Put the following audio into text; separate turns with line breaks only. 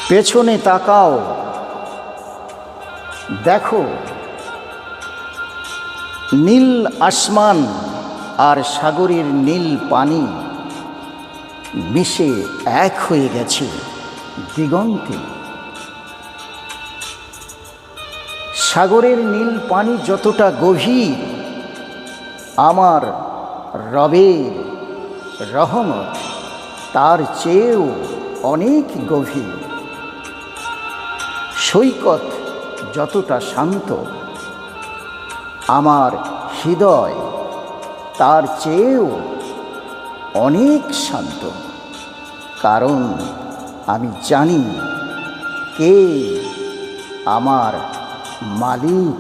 পেছনে তাকাও, দেখো নীল আসমান আর সাগরের নীল পানি মিশে এক হয়ে গেছে দিগন্তে। সাগরের নীল পানি যতটা গভীর, আমার রবের রহমত তার চেয়েও অনেক গভীর। সৈকত যতটা শান্ত, আমার হৃদয় তার চেয়েও অনেক শান্ত। কারণ আমি জানি কে আমার মালিক।